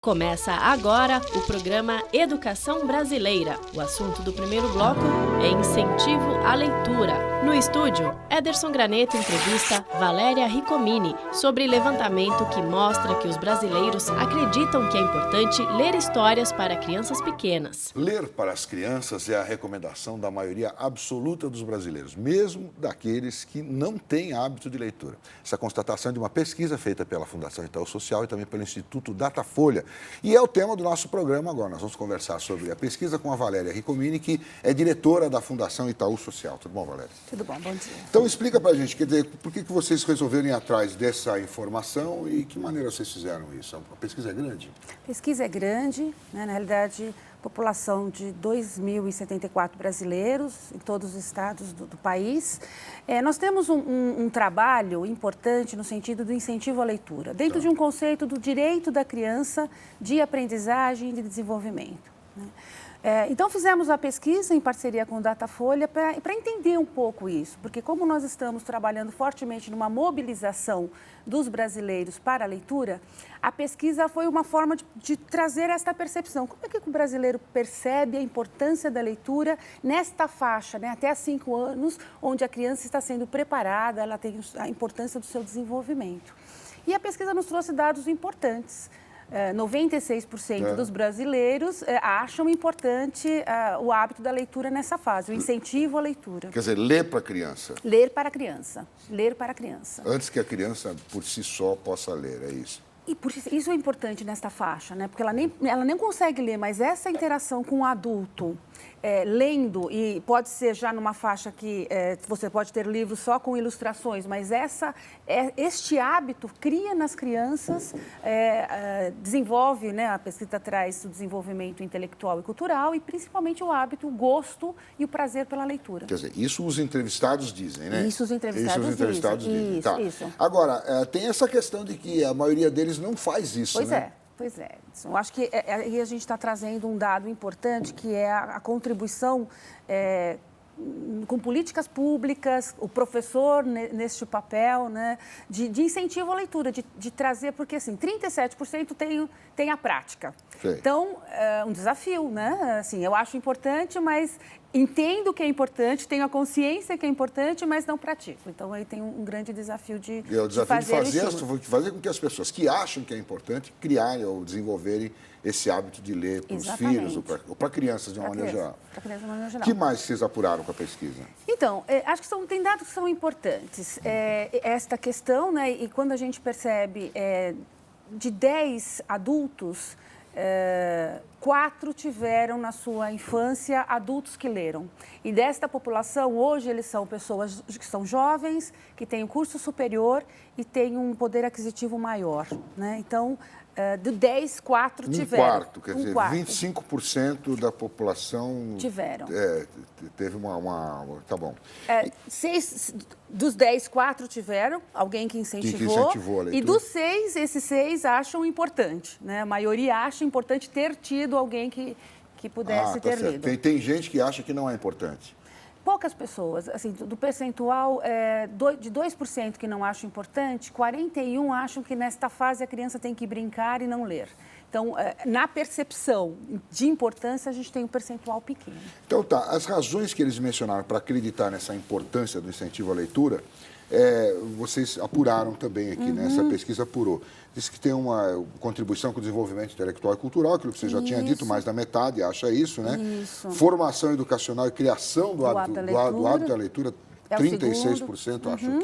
Começa agora o programa Educação Brasileira. O assunto do primeiro bloco é incentivo à leitura. No estúdio, Ederson Graneto entrevista Valéria Ricomini sobre levantamento que mostra que os brasileiros acreditam que é importante ler histórias para crianças pequenas. Ler para as crianças é a recomendação da maioria absoluta dos brasileiros, mesmo daqueles que não têm hábito de leitura. Essa constatação é de uma pesquisa feita pela Fundação Itaú Social e também pelo Instituto Datafolha. E é o tema do nosso programa agora. Nós vamos conversar sobre a pesquisa com a Valéria Ricomini, que é diretora da Fundação Itaú Social. Tudo bom, Valéria? Tudo bom, bom dia. Então explica pra gente, quer dizer, por que vocês resolveram ir atrás dessa informação e que maneira vocês fizeram isso? A pesquisa é grande? A pesquisa é grande, né? Na realidade, população de 2.074 brasileiros em todos os estados do país. Nós temos um trabalho importante no sentido do incentivo à leitura, dentro de um conceito do direito da criança de aprendizagem e de desenvolvimento, né? Então, fizemos a pesquisa em parceria com o Datafolha para entender um pouco isso, porque como nós estamos trabalhando fortemente numa mobilização dos brasileiros para a leitura, a pesquisa foi uma forma de trazer esta percepção. Como é que o brasileiro percebe a importância da leitura nesta faixa, né, até 5 anos, onde a criança está sendo preparada, ela tem a importância do seu desenvolvimento. E a pesquisa nos trouxe dados importantes. 96% dos brasileiros acham importante o hábito da leitura nessa fase, o incentivo à leitura. Quer dizer, ler para a criança. Ler para a criança. Ler para a criança. Antes que a criança, por si só, possa ler, é isso? E isso é importante nesta faixa, né? Porque ela nem consegue ler, mas essa interação com o adulto, lendo, e pode ser já numa faixa que você pode ter livros só com ilustrações, mas este hábito cria nas crianças, desenvolve, né? A pesquisa traz o desenvolvimento intelectual e cultural e principalmente o hábito, o gosto e o prazer pela leitura. Quer dizer, isso os entrevistados dizem, né? Isso os entrevistados dizem. Isso, tá. Isso. Agora, tem essa questão de que a maioria deles não faz isso, né? Pois é. Eu acho que aí a gente está trazendo um dado importante, que é a contribuição com políticas públicas, o professor neste papel, né, de incentivo à leitura, de trazer, porque assim, 37% tem a prática. Sim. Então, é um desafio, né? Assim, eu acho importante, mas entendo que é importante, tenho a consciência que é importante, mas não pratico. Então, aí tem um grande desafio de fazer. É o desafio de fazer com que as pessoas que acham que é importante criarem ou desenvolverem esse hábito de ler para os filhos ou para crianças de uma maneira geral. Para crianças de uma maneira geral. O que mais vocês apuraram com a pesquisa? Então, acho que tem dados que são importantes. Esta questão, né, e quando a gente percebe de 10 adultos, 4 tiveram na sua infância adultos que leram. E desta população, hoje, eles são pessoas que são jovens, que têm um curso superior e têm um poder aquisitivo maior, né? Então, de 10, 4 tiveram. Um quarto, quer dizer, 25% da população tiveram. Teve Tá bom. 6 dos 10, 4 tiveram alguém que incentivou a leitura. E dos 6, esses 6 acham importante, né? A maioria acha importante ter tido alguém que pudesse ter lido. Tem gente que acha que não é importante. Poucas pessoas, assim, do percentual de 2% que não acham importante, 41% acham que nesta fase a criança tem que brincar e não ler. Então, na percepção de importância, a gente tem um percentual pequeno. Então, as razões que eles mencionaram para acreditar nessa importância do incentivo à leitura, vocês apuraram também aqui, né? Essa pesquisa apurou. Diz que tem uma contribuição com o desenvolvimento intelectual e cultural, aquilo que você já tinha dito, mais da metade acha isso, né? Isso. Formação educacional e criação do hábito da leitura, 36% acham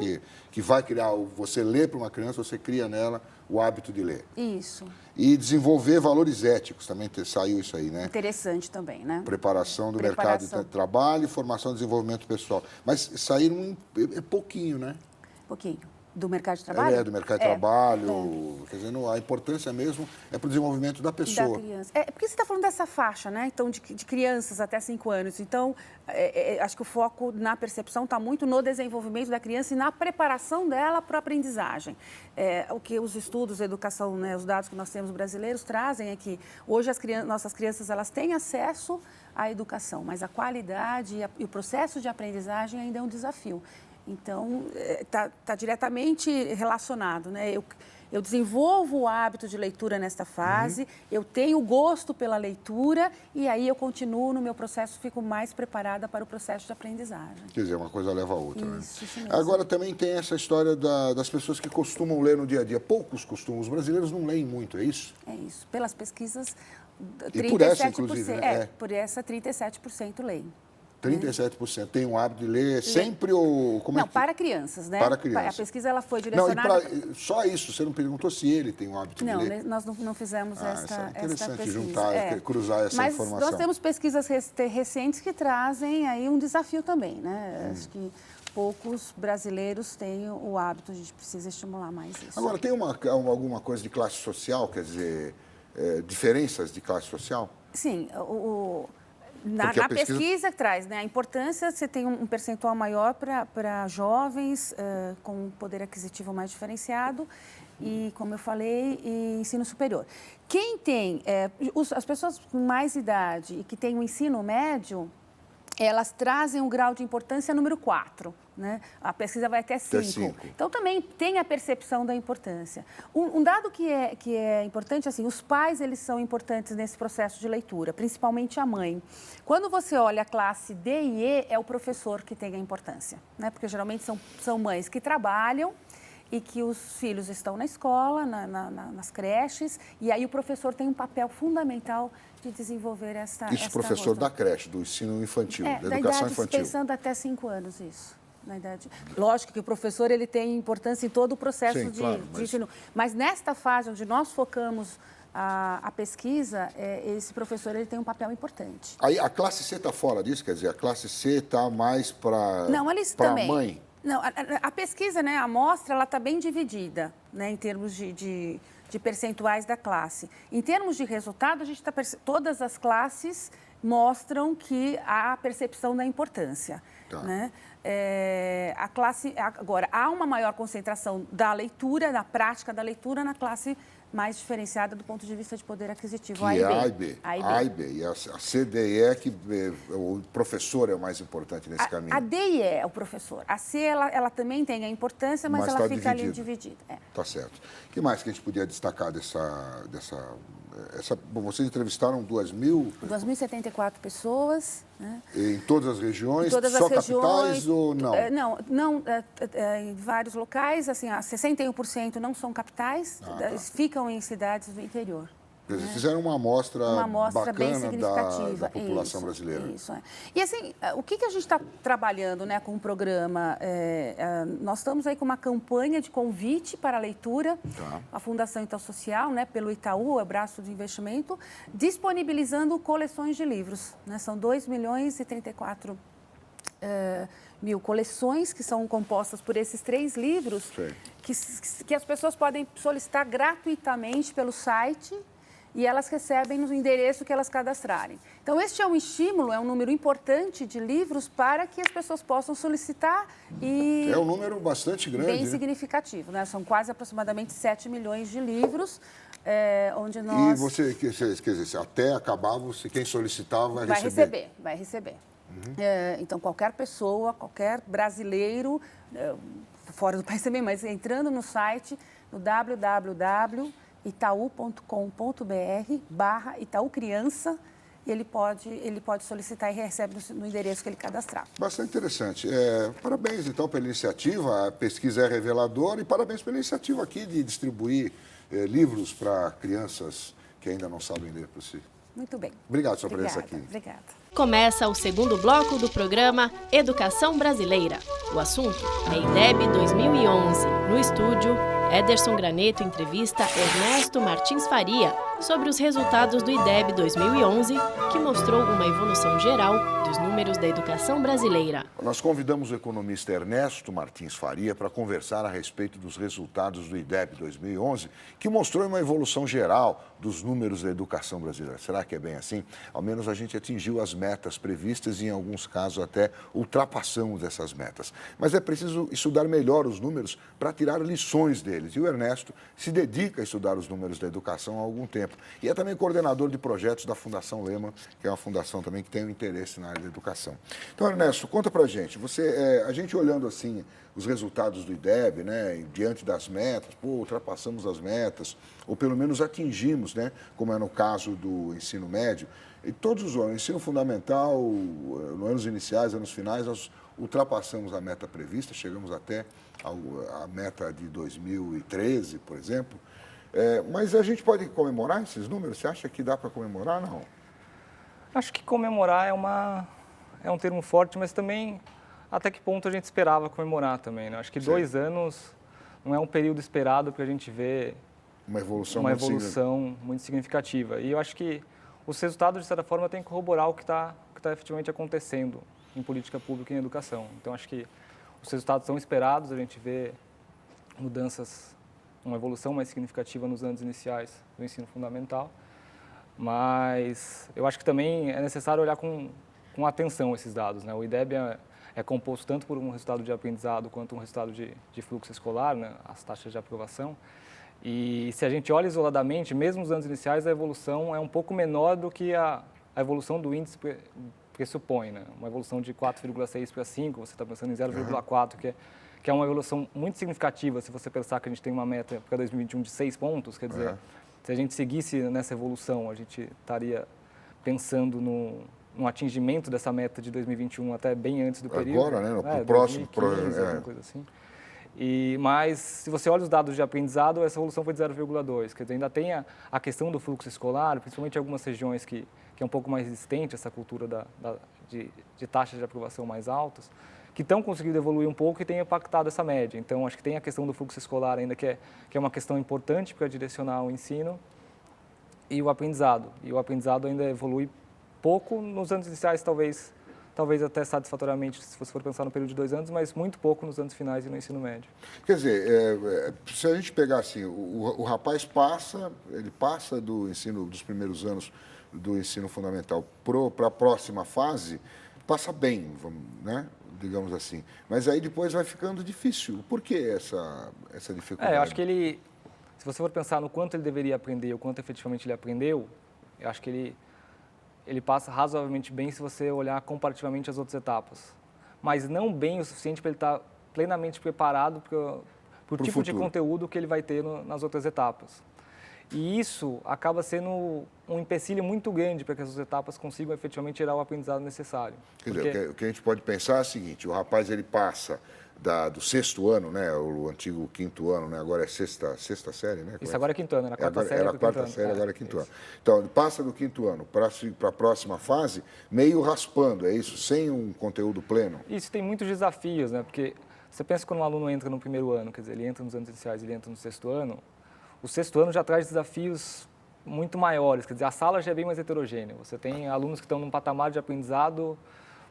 que vai criar, você lê para uma criança, você cria nela o hábito de ler. Isso. E desenvolver valores éticos, também saiu isso aí, né? Interessante também, né? Preparação do mercado de trabalho, formação e desenvolvimento pessoal. Mas saíram pouquinho, né? Pouquinho. Do mercado de trabalho? Do mercado de trabalho. Quer dizer, a importância mesmo é para o desenvolvimento da pessoa. Da criança. Porque você está falando dessa faixa, né? Então, de crianças até 5 anos. Então, acho que o foco na percepção está muito no desenvolvimento da criança e na preparação dela para a aprendizagem. O que os estudos, a educação, né, os dados que nós temos brasileiros trazem é que hoje nossas crianças elas têm acesso à educação, mas a qualidade e o processo de aprendizagem ainda é um desafio. Então, está diretamente relacionado, né? eu desenvolvo o hábito de leitura nesta fase, eu tenho gosto pela leitura e aí eu continuo no meu processo, fico mais preparada para o processo de aprendizagem. Quer dizer, uma coisa leva a outra, Isso né? mesmo. Agora também tem essa história das pessoas que costumam ler no dia a dia. Poucos costumam, os brasileiros não leem muito, é isso? É isso. Pelas pesquisas, E por essa, inclusive, né? Por essa, 37% leem. 37% tem um hábito de ler sempre ou... Como Não, é que... para crianças, né? Para crianças. A pesquisa ela foi Não, direcionada... só isso, você não perguntou se ele tem um hábito de ler. Não, nós não fizemos esta é interessante pesquisa. juntar, cruzar essa Mas informação. nós temos pesquisas recentes que trazem aí um desafio também, né? Acho que poucos brasileiros têm o hábito, a gente precisa estimular mais isso. Agora, tem alguma coisa de classe social, quer dizer, diferenças de classe social? Sim, na Porque a pesquisa traz, né, a importância, você tem um percentual maior para jovens com poder aquisitivo mais diferenciado e, como eu falei, e ensino superior. Quem tem, as pessoas com mais idade e que têm o ensino médio, elas trazem um grau de importância número 4. Né? A pesquisa vai até 5. Então, também tem a percepção da importância. Um dado que é importante, assim, os pais, eles são importantes nesse processo de leitura, principalmente a mãe. Quando você olha a classe D e E, é o professor que tem a importância, né? Porque geralmente são mães que trabalham e que os filhos estão na escola, nas creches, e aí o professor tem um papel fundamental de desenvolver esta professor da creche, do ensino infantil, da educação infantil. Pensando até 5 anos, isso. Na idade. Lógico que o professor ele tem importância em todo o processo de ensino, mas nesta fase onde nós focamos a pesquisa, esse professor ele tem um papel importante. Aí a classe C está fora disso, quer dizer, a classe C está mais para a mãe? Não, a pesquisa, né, a amostra, ela está bem dividida, né, em termos de percentuais da classe. Em termos de resultado, a gente todas as classes mostram que há a percepção da importância. Tá. Né? Agora, há uma maior concentração da leitura, na prática da leitura, na classe mais diferenciada do ponto de vista de poder aquisitivo. Que é A e B. A e B. E a C, D e E, que o professor é o mais importante nesse caminho. A D e E é o professor. A C, ela também tem a importância, mas ela fica ali dividida. Tá certo. O que mais que a gente podia destacar Bom, vocês entrevistaram 2.074 pessoas. Né? Em todas as regiões? Todas as regiões, capitais ou não? Não, em vários locais, assim, 61% não são capitais, ficam em cidades do interior. Quer dizer, fizeram uma amostra bacana bem significativa da população brasileira. Isso, é. E assim, o que a gente está trabalhando, né, com o programa? Nós estamos aí com uma campanha de convite para a leitura, a Fundação Itaú Social, né, pelo Itaú, é o braço de investimento, disponibilizando coleções de livros. Né? São 2.034 mil coleções que são compostas por esses 3 livros que as pessoas podem solicitar gratuitamente pelo site e elas recebem no endereço que elas cadastrarem. Então, este é um estímulo, é um número importante de livros para que as pessoas possam solicitar e... É um número bastante grande. Bem significativo, né? São quase aproximadamente 7 milhões de livros, onde nós... E você, quer dizer, até acabar, quem solicitar vai receber? Vai receber. Então, qualquer pessoa, qualquer brasileiro, fora do país também, mas entrando no site, no www.itau.com.br/Itaú Criança, ele pode solicitar e recebe no endereço que ele cadastrar. Bastante interessante. Parabéns, então, pela iniciativa. A pesquisa é reveladora e parabéns pela iniciativa aqui de distribuir livros para crianças que ainda não sabem ler por si. Muito bem. Obrigado pela sua presença aqui. Obrigada. Começa o segundo bloco do programa Educação Brasileira. O assunto é IDEB 2011. No estúdio, Ederson Graneto entrevista Ernesto Martins Faria sobre os resultados do IDEB 2011, que mostrou uma evolução geral dos números da educação brasileira. Nós convidamos o economista Ernesto Martins Faria para conversar a respeito dos resultados do IDEB 2011, que mostrou uma evolução geral dos números da educação brasileira. Será que é bem assim? Ao menos a gente atingiu as metas previstas e, em alguns casos, até ultrapassamos essas metas. Mas é preciso estudar melhor os números para tirar lições deles. E o Ernesto se dedica a estudar os números da educação há algum tempo. tempo. E é também coordenador de projetos da Fundação Lehman, que é uma fundação também que tem um interesse na área da educação. Então, Ernesto, conta pra gente. A gente olhando assim os resultados do IDEB, né, diante das metas, ultrapassamos as metas, ou pelo menos atingimos, né, como é no caso do ensino médio. E todos os anos, ensino fundamental, nos anos iniciais, anos finais, nós ultrapassamos a meta prevista, chegamos até a meta de 2013, por exemplo. Mas a gente pode comemorar esses números? Você acha que dá para comemorar, não? Acho que comemorar é um termo forte, mas também até que ponto a gente esperava comemorar também, né? Acho que 2 anos não é um período esperado para a gente ver uma evolução muito significativa. E eu acho que os resultados, de certa forma, têm que corroborar o que está efetivamente acontecendo em política pública e em educação. Então, acho que os resultados são esperados, a gente vê mudanças, uma evolução mais significativa nos anos iniciais do ensino fundamental, mas eu acho que também é necessário olhar com atenção esses dados, né? O IDEB é composto tanto por um resultado de aprendizado quanto um resultado de fluxo escolar, né? As taxas de aprovação. E se a gente olha isoladamente, mesmo nos anos iniciais, a evolução é um pouco menor do que a evolução do índice pressupõe, né? Uma evolução de 4,6 para 5, você está pensando em 0,4, que é uma evolução muito significativa se você pensar que a gente tem uma meta para 2021 de 6 pontos, quer dizer, se a gente seguisse nessa evolução, a gente estaria pensando no atingimento dessa meta de 2021 até bem antes do período. Agora, né? No próximo 2015, alguma coisa assim. Mas, se você olha os dados de aprendizado, essa evolução foi de 0,2. Quer dizer, ainda tem a questão do fluxo escolar, principalmente em algumas regiões que é um pouco mais resistente, essa cultura de taxas de aprovação mais altas, que estão conseguindo evoluir um pouco e tem impactado essa média. Então, acho que tem a questão do fluxo escolar ainda, que é uma questão importante para direcionar o ensino, e o aprendizado. E o aprendizado ainda evolui pouco nos anos iniciais, talvez até satisfatoriamente, se você for pensar no período de 2 anos, mas muito pouco nos anos finais e no ensino médio. Quer dizer, se a gente pegar assim, o rapaz passa dos primeiros anos do ensino fundamental para a próxima fase, passa bem, né? Digamos assim. Mas aí depois vai ficando difícil. Por que essa dificuldade? Eu acho que se você for pensar no quanto ele deveria aprender, o quanto efetivamente ele aprendeu, eu acho que ele passa razoavelmente bem se você olhar comparativamente as outras etapas. Mas não bem o suficiente para ele estar plenamente preparado para o tipo de conteúdo que ele vai ter nas outras etapas. E isso acaba sendo um empecilho muito grande para que essas etapas consigam efetivamente gerar o aprendizado necessário. Quer dizer, o que a gente pode pensar é o seguinte: o rapaz ele passa do 6º ano, né, o antigo 5º ano, né, agora é sexta série, né? Isso, agora é 5º ano, era a 4ª série. Era a 4ª série, agora é 5º ano. Então, ele passa do 5º ano para a próxima fase, meio raspando, é isso? Sem um conteúdo pleno? Isso tem muitos desafios, né? Porque você pensa que quando um aluno entra no 1º ano, quer dizer, ele entra nos anos iniciais, ele entra no 6º ano, o 6º ano já traz desafios muito maiores, quer dizer, a sala já é bem mais heterogênea. Você tem alunos que estão num patamar de aprendizado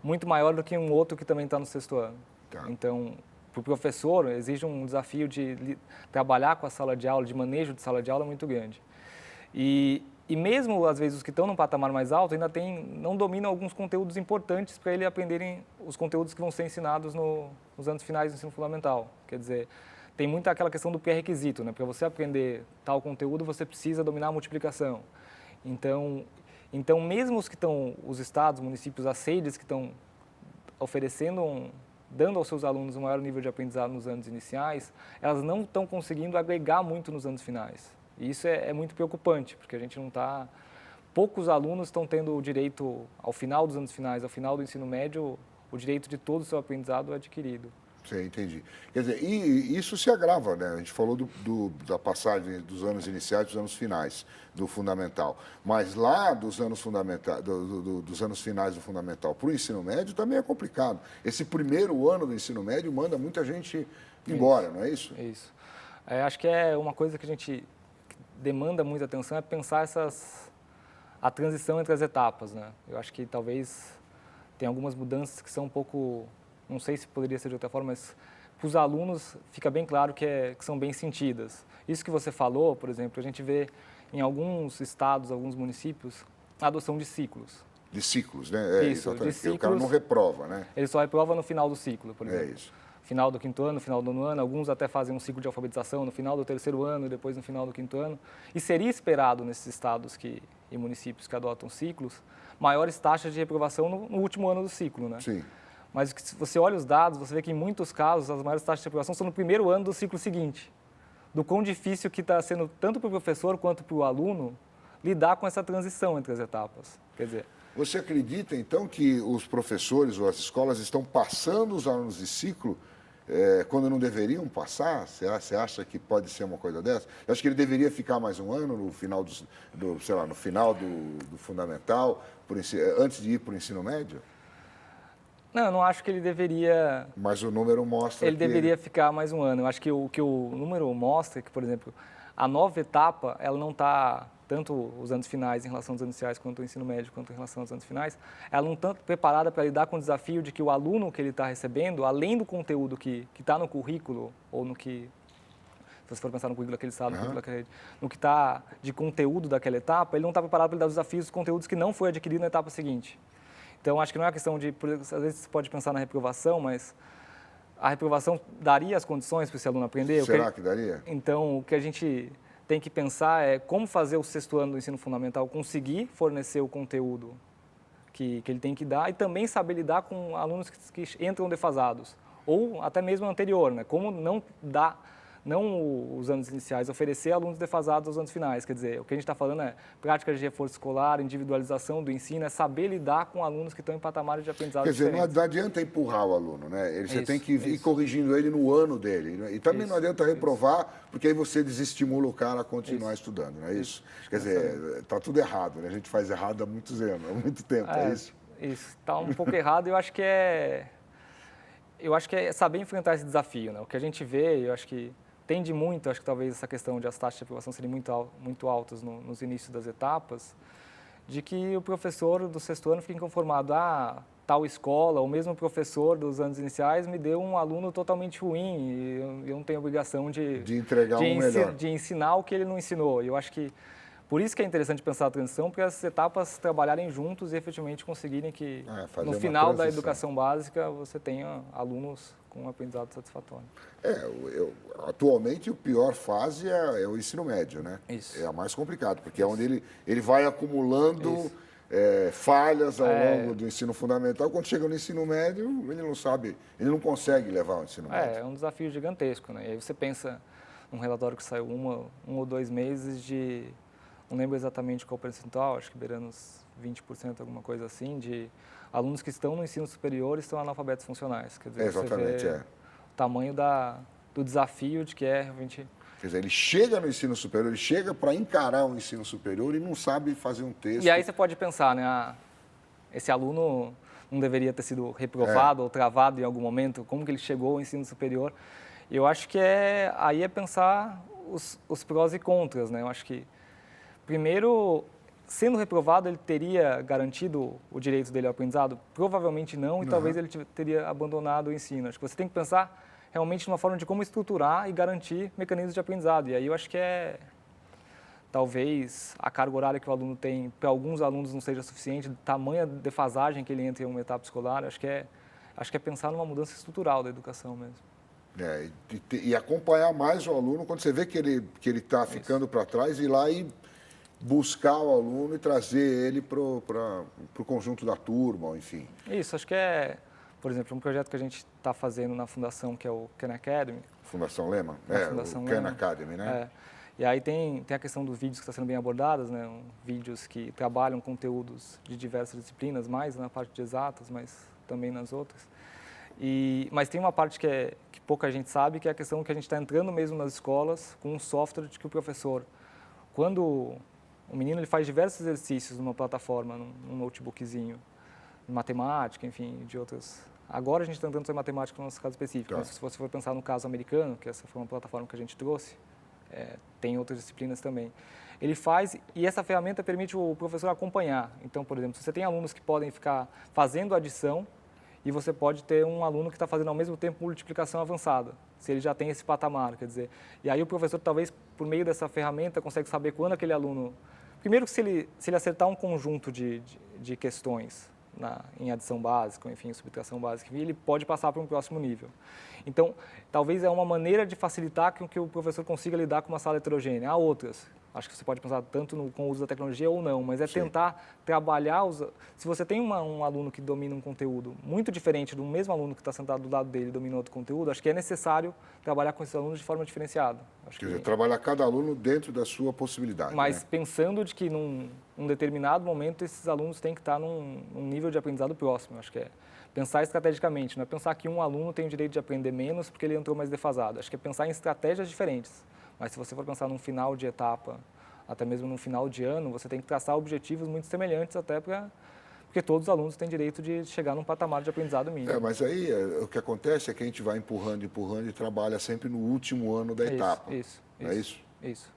muito maior do que um outro que também está no 6º ano. Tá. Então, para o professor, exige um desafio de trabalhar com a sala de aula, de manejo de sala de aula muito grande. E mesmo, às vezes, os que estão num patamar mais alto ainda não dominam alguns conteúdos importantes para ele aprenderem os conteúdos que vão ser ensinados nos anos finais do ensino fundamental. Quer dizer, tem muito aquela questão do pré-requisito, né? Para você aprender tal conteúdo, você precisa dominar a multiplicação. Então mesmo os estados, municípios, as sedes que estão dando aos seus alunos um maior nível de aprendizado nos anos iniciais, elas não estão conseguindo agregar muito nos anos finais. E isso é muito preocupante, porque a gente não está... Poucos alunos estão tendo o direito, ao final dos anos finais, ao final do ensino médio, o direito de todo o seu aprendizado adquirido. Sim, entendi. Quer dizer, e isso se agrava, né? A gente falou da passagem dos anos iniciais dos anos finais do fundamental. Mas lá dos anos dos anos finais do fundamental para o ensino médio também é complicado. Esse primeiro ano do ensino médio manda muita gente embora, não é isso? É isso. Acho que é uma coisa que a gente demanda muita atenção, é pensar a transição entre as etapas, né? Eu acho que talvez tem algumas mudanças que são um pouco... Não sei se poderia ser de outra forma, mas para os alunos fica bem claro que são bem sentidas. Isso que você falou, por exemplo, a gente vê em alguns estados, alguns municípios, a adoção de ciclos. De ciclos, né? Isso, de ciclos. O cara não reprova, né? Ele só reprova no final do ciclo, por exemplo. É isso. final do 5º ano, final do 9º ano, alguns até fazem um ciclo de alfabetização no final do 3º ano e depois no final do 5º ano. E seria esperado nesses estados e municípios que adotam ciclos, maiores taxas de reprovação no último ano do ciclo, né? Sim. Mas se você olha os dados, você vê que em muitos casos as maiores taxas de reprovação são no primeiro ano do ciclo seguinte. Do quão difícil que está sendo tanto para o professor quanto para o aluno lidar com essa transição entre as etapas. Quer dizer, você acredita, então, que os professores ou as escolas estão passando os alunos de ciclo quando não deveriam passar? Você acha que pode ser uma coisa dessa? Eu acho que ele deveria ficar mais um ano no final no final do fundamental, antes de ir para o ensino médio? não, eu não acho que ele deveria... Mas o número mostra Ele deveria ficar mais um ano. Eu acho que o número mostra que, por exemplo, a nova etapa, ela não está, tanto os anos finais em relação aos anos iniciais, quanto o ensino médio, quanto em relação aos anos finais, ela não está preparada para lidar com o desafio de que o aluno que ele está recebendo, além do conteúdo que está no currículo, ou no que, se você for pensar no currículo daquele estado, no currículo daquele, no que está de conteúdo daquela etapa, ele não está preparado para lidar com os desafios dos conteúdos que não foi adquirido na etapa seguinte. Então, acho que não é uma questão de, às vezes você pode pensar na reprovação, mas a reprovação daria as condições para esse aluno aprender? Será que daria? Então, o que a gente tem que pensar é como fazer o 6º ano do ensino fundamental conseguir fornecer o conteúdo que ele tem que dar e também saber lidar com alunos que entram defasados, ou até mesmo anterior, né? Como não os anos iniciais, oferecer alunos defasados aos anos finais. Quer dizer, o que a gente está falando é práticas de reforço escolar, individualização do ensino, é saber lidar com alunos que estão em patamares de aprendizado diferentes. Quer dizer, não adianta empurrar o aluno, né? Você tem que ir corrigindo ele no ano dele. Né? E também não adianta reprovar, porque aí você desestimula o cara a continuar estudando, não é isso? Quer dizer, está tudo errado, né? A gente faz errado há muitos anos, há muito tempo, é isso? Isso, está um pouco errado e eu acho que é saber enfrentar esse desafio, né? O que a gente vê, eu acho que tende muito, acho que talvez essa questão de as taxas de aprovação serem muito altas nos inícios das etapas, de que o professor do 6º ano fica inconformado, tal escola, ou mesmo o professor dos anos iniciais me deu um aluno totalmente ruim e eu não tenho obrigação de entregar um melhor. De ensinar o que ele não ensinou. E eu acho que por isso que é interessante pensar a transição, porque as etapas trabalharem juntos e efetivamente conseguirem que no final da educação básica você tenha alunos com um aprendizado satisfatório. Atualmente, a pior fase é o ensino médio, né? Isso. É a mais complicada, porque é onde ele vai acumulando falhas ao longo do ensino fundamental. Quando chega no ensino médio, ele não sabe, ele não consegue levar o ensino médio. É um desafio gigantesco, né? E aí você pensa num relatório que saiu um ou 2 meses de, não lembro exatamente qual percentual, acho que beirando uns 20%, alguma coisa assim, de alunos que estão no ensino superior e estão analfabetos funcionais. Quer dizer, exatamente, você vê o tamanho do desafio de que é realmente... Quer dizer, ele chega no ensino superior, ele chega para encarar o ensino superior e não sabe fazer um texto. E aí você pode pensar, né, esse aluno não deveria ter sido reprovado ou travado em algum momento, como que ele chegou ao ensino superior? Eu acho que aí é pensar os prós e contras, né? Eu acho que, primeiro, sendo reprovado, ele teria garantido o direito dele ao aprendizado? Provavelmente não, e talvez ele teria abandonado o ensino. Acho que você tem que pensar realmente numa forma de como estruturar e garantir mecanismos de aprendizado. E aí eu acho que talvez a carga horária que o aluno tem, para alguns alunos não seja suficiente, tamanha defasagem que ele entra em uma etapa escolar. Acho que é pensar numa mudança estrutural da educação mesmo. E acompanhar mais o aluno quando você vê que ele está ficando para trás, ir lá e buscar o aluno e trazer ele para o conjunto da turma, enfim. Isso, acho que por exemplo, um projeto que a gente está fazendo na Fundação, que é o Khan Academy. Fundação Lehman? Fundação o Lehman. Khan Academy, né? E aí tem a questão dos vídeos que estão sendo bem abordados, né? Vídeos que trabalham conteúdos de diversas disciplinas, mais na parte de exatas, mas também nas outras. Mas tem uma parte que pouca gente sabe, que é a questão que a gente está entrando mesmo nas escolas com um software de que o professor, quando o menino ele faz diversos exercícios numa plataforma, num notebookzinho, matemática, enfim, de outras. Agora a gente está entrando em matemática no nosso caso específico, mas se você for pensar no caso americano, que essa foi uma plataforma que a gente trouxe, tem outras disciplinas também. Ele faz, e essa ferramenta permite o professor acompanhar. Então, por exemplo, se você tem alunos que podem ficar fazendo adição, e você pode ter um aluno que está fazendo ao mesmo tempo multiplicação avançada, se ele já tem esse patamar, quer dizer. E aí o professor, talvez, por meio dessa ferramenta, consegue saber quando aquele aluno... Primeiro, se ele acertar um conjunto de questões, em adição básica, enfim, subtração básica, enfim, ele pode passar para um próximo nível. Então, talvez é uma maneira de facilitar que o professor consiga lidar com uma sala heterogênea. Há outras. Acho que você pode pensar tanto com o uso da tecnologia ou não, mas é tentar trabalhar... Se você tem um aluno que domina um conteúdo muito diferente do mesmo aluno que está sentado do lado dele e domina outro conteúdo, acho que é necessário trabalhar com esses alunos de forma diferenciada. Quer dizer, trabalhar cada aluno dentro da sua possibilidade. Mas né? pensando de que num determinado momento esses alunos têm que estar num nível de aprendizado próximo. Acho que é pensar estrategicamente, não é pensar que um aluno tem o direito de aprender menos porque ele entrou mais defasado. Acho que é pensar em estratégias diferentes. Mas se você for pensar num final de etapa, até mesmo num final de ano, você tem que traçar objetivos muito semelhantes até porque todos os alunos têm direito de chegar num patamar de aprendizado mínimo. Mas aí o que acontece é que a gente vai empurrando e trabalha sempre no último ano da etapa. Isso.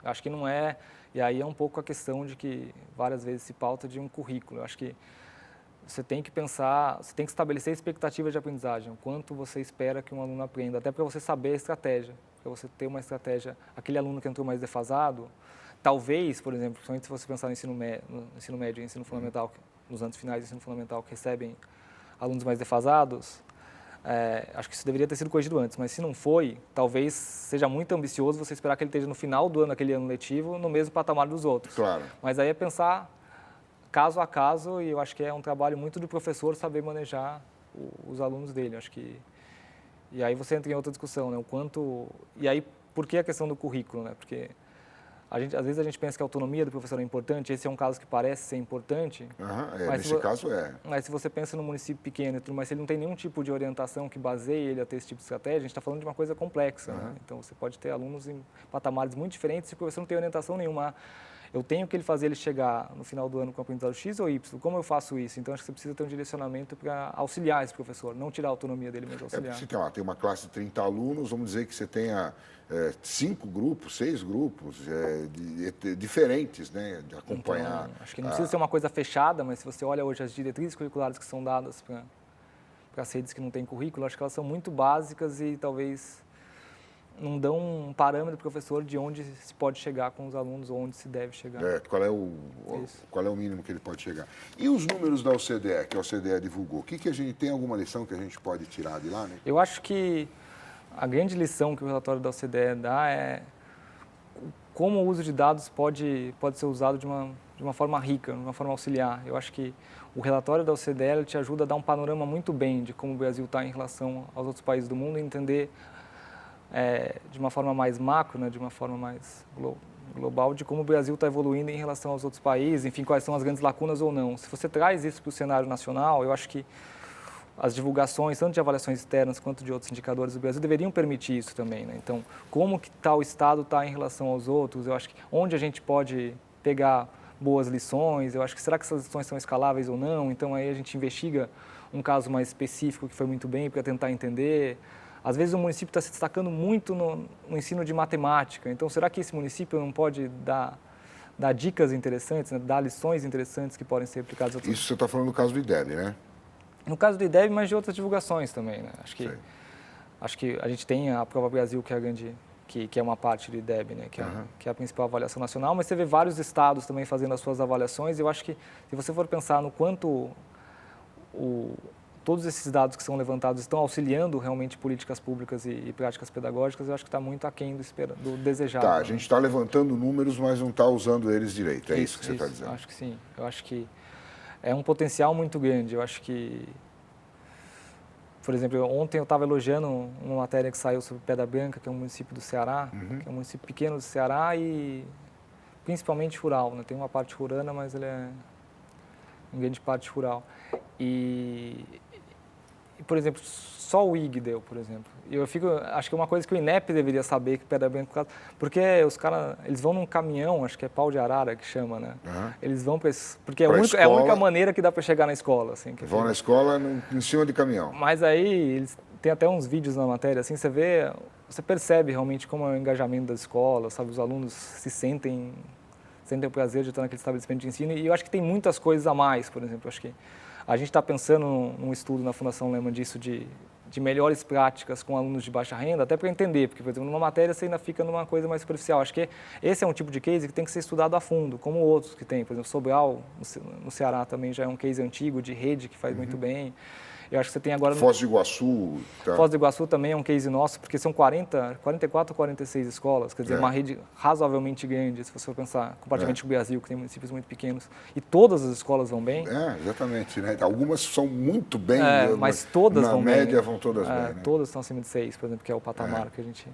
Acho que não é... E aí é um pouco a questão de que várias vezes se pauta de um currículo. Eu acho que você tem que pensar, você tem que estabelecer expectativas de aprendizagem, o quanto você espera que um aluno aprenda, até para você saber a estratégia, para você ter uma estratégia. Aquele aluno que entrou mais defasado, talvez, por exemplo, principalmente se você pensar no ensino médio e ensino fundamental, nos anos finais do ensino fundamental, que recebem alunos mais defasados, acho que isso deveria ter sido corrigido antes, mas se não foi, talvez seja muito ambicioso você esperar que ele esteja no final do ano, aquele ano letivo, no mesmo patamar dos outros. Claro. Mas aí é pensar caso a caso, e eu acho que é um trabalho muito do professor saber manejar os alunos dele. Acho que... E aí você entra em outra discussão, né? O quanto... E aí, por que a questão do currículo, né? Porque às vezes a gente pensa que a autonomia do professor é importante, esse é um caso que parece ser importante. Nesse caso é. Mas se você pensa num município pequeno, mas se ele não tem nenhum tipo de orientação que baseie ele a ter esse tipo de estratégia, a gente está falando de uma coisa complexa. Né? Então você pode ter alunos em patamares muito diferentes se o professor não tem orientação nenhuma. Eu tenho que fazer ele chegar no final do ano com aprendizado X ou Y, como eu faço isso? Então acho que você precisa ter um direcionamento para auxiliar esse professor, não tirar a autonomia dele, mas auxiliar. Você tem uma classe de 30 alunos, vamos dizer que você tenha 5 grupos, 6 grupos diferentes, né, de acompanhar. Então, acho que não precisa ser uma coisa fechada, mas se você olha hoje as diretrizes curriculares que são dadas para as redes que não têm currículo, acho que elas são muito básicas e talvez não dão um parâmetro para o professor de onde se pode chegar com os alunos ou onde se deve chegar. Qual é o mínimo que ele pode chegar. E os números da OCDE, que a OCDE divulgou? Que a gente tem alguma lição que a gente pode tirar de lá? Né? Eu acho que a grande lição que o relatório da OCDE dá é como o uso de dados pode ser usado de uma forma rica, de uma forma auxiliar. Eu acho que o relatório da OCDE te ajuda a dar um panorama muito bem de como o Brasil está em relação aos outros países do mundo e entender de uma forma mais macro, né, de uma forma mais global, de como o Brasil está evoluindo em relação aos outros países, enfim, quais são as grandes lacunas ou não. Se você traz isso para o cenário nacional, eu acho que as divulgações, tanto de avaliações externas quanto de outros indicadores do Brasil, deveriam permitir isso também. Né? Então, como que tal Estado está em relação aos outros, eu acho que onde a gente pode pegar boas lições, eu acho que será que essas lições são escaláveis ou não, então aí a gente investiga um caso mais específico que foi muito bem para tentar entender. Às vezes o município está se destacando muito no ensino de matemática, então será que esse município não pode dar dicas interessantes, né? Dar lições interessantes que podem ser aplicadas a todos? Isso você está falando no caso do IDEB, né? No caso do IDEB, mas de outras divulgações também, né? Acho que a gente tem a Prova Brasil, que é a grande, que é uma parte do IDEB, né? Que é a principal avaliação nacional, mas você vê vários estados também fazendo as suas avaliações, e eu acho que se você for pensar no quanto todos esses dados que são levantados estão auxiliando realmente políticas públicas e práticas pedagógicas, eu acho que está muito aquém do desejado. A gente está levantando números, mas não está usando eles direito, é isso que você está dizendo? Acho que sim, eu acho que é um potencial muito grande, eu acho que, por exemplo, ontem eu estava elogiando uma matéria que saiu sobre Pedra Branca, que é um município do Ceará, que é um município pequeno do Ceará e principalmente rural, né? Tem uma parte urbana, mas ele é em grande parte rural. E, por exemplo, só o IG deu, por exemplo. E acho que é uma coisa que o INEP deveria saber, que Pedra Branca, porque os caras, eles vão num caminhão, acho que é pau de arara que chama, né? Eles vão porque é a única maneira que dá para chegar na escola, assim. Vão na escola em cima de caminhão. Mas aí, eles têm até uns vídeos na matéria, assim, você percebe realmente como é o engajamento da escola, sabe? Os alunos sentem o prazer de estar naquele estabelecimento de ensino, e eu acho que tem muitas coisas a mais, por exemplo, acho que a gente está pensando num estudo na Fundação Lehman disso, de melhores práticas com alunos de baixa renda, até para entender, porque, por exemplo, numa matéria você ainda fica numa coisa mais superficial. Acho que esse é um tipo de case que tem que ser estudado a fundo, como outros que tem. Por exemplo, Sobral, no Ceará também já é um case antigo de rede que faz muito bem. Eu acho que você tem agora... Foz do Iguaçu... Tá. Foz do Iguaçu também é um case nosso, porque são 44 ou 46 escolas, quer dizer, uma rede razoavelmente grande, se você for pensar, comparativamente com o Brasil, que tem municípios muito pequenos, e todas as escolas vão bem. Exatamente, né? Algumas são muito bem, mas todas vão bem. Na média vão todas bem, né? Todas estão acima de 6, por exemplo, que é o patamar que a gente...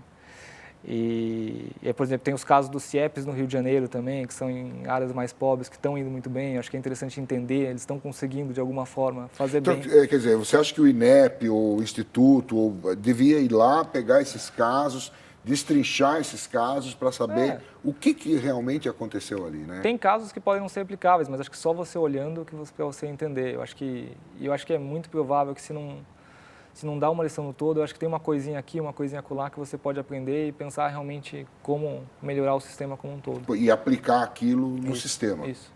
E, por exemplo, tem os casos dos CIEPs no Rio de Janeiro também, que são em áreas mais pobres, que estão indo muito bem. Acho que é interessante entender, eles estão conseguindo, de alguma forma, fazer bem. Quer dizer, você acha que o INEP, ou o Instituto, devia ir lá, pegar esses casos, destrinchar esses casos para saber o que realmente aconteceu ali, né? Tem casos que podem não ser aplicáveis, mas acho que só você olhando para você entender. Eu acho que é muito provável que se não dá uma lição no todo, eu acho que tem uma coisinha aqui, uma coisinha acolá que você pode aprender e pensar realmente como melhorar o sistema como um todo. E aplicar aquilo no sistema. Isso.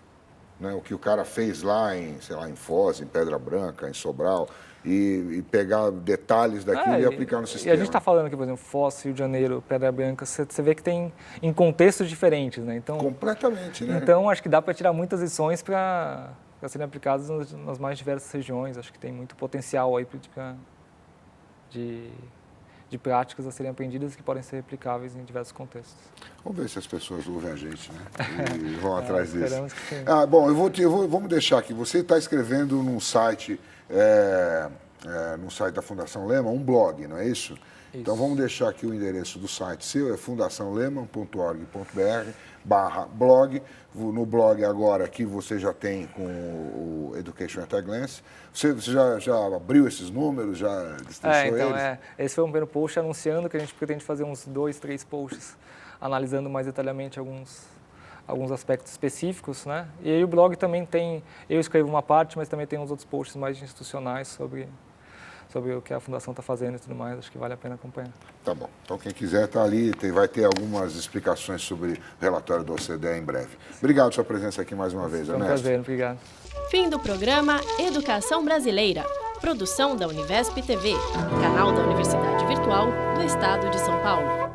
Né? O que o cara fez lá em, sei lá, em Foz, em Pedra Branca, em Sobral, e pegar detalhes daquilo e aplicar no sistema. E a gente está falando aqui, por exemplo, Foz, Rio de Janeiro, Pedra Branca, você vê que tem em contextos diferentes, né? Então, completamente, né? Então, acho que dá para tirar muitas lições para serem aplicadas nas mais diversas regiões. Acho que tem muito potencial aí de práticas a serem aprendidas que podem ser aplicáveis em diversos contextos. Vamos ver se as pessoas ouvem a gente, né? E vão atrás disso. Esperamos que sim. Bom, vamos deixar aqui. Você está escrevendo num site da Fundação Lehman, um blog, não é isso? Então vamos deixar aqui o endereço do site seu, é fundaçãolehman.org.br/blog. No blog agora aqui você já tem com o Education at a Glance. Você já abriu esses números, já destrinchou eles? Esse foi um primeiro post anunciando que a gente pretende fazer uns 2, 3 posts analisando mais detalhadamente alguns aspectos específicos, né? E aí o blog também tem, eu escrevo uma parte, mas também tem uns outros posts mais institucionais sobre o que a Fundação está fazendo e tudo mais, acho que vale a pena acompanhar. Tá bom. Então, quem quiser está ali, vai ter algumas explicações sobre o relatório da OCDE em breve. Obrigado pela sua presença aqui mais uma vez, Ernesto. Foi um prazer, obrigado. Fim do programa Educação Brasileira. Produção da Univesp TV, canal da Universidade Virtual do Estado de São Paulo.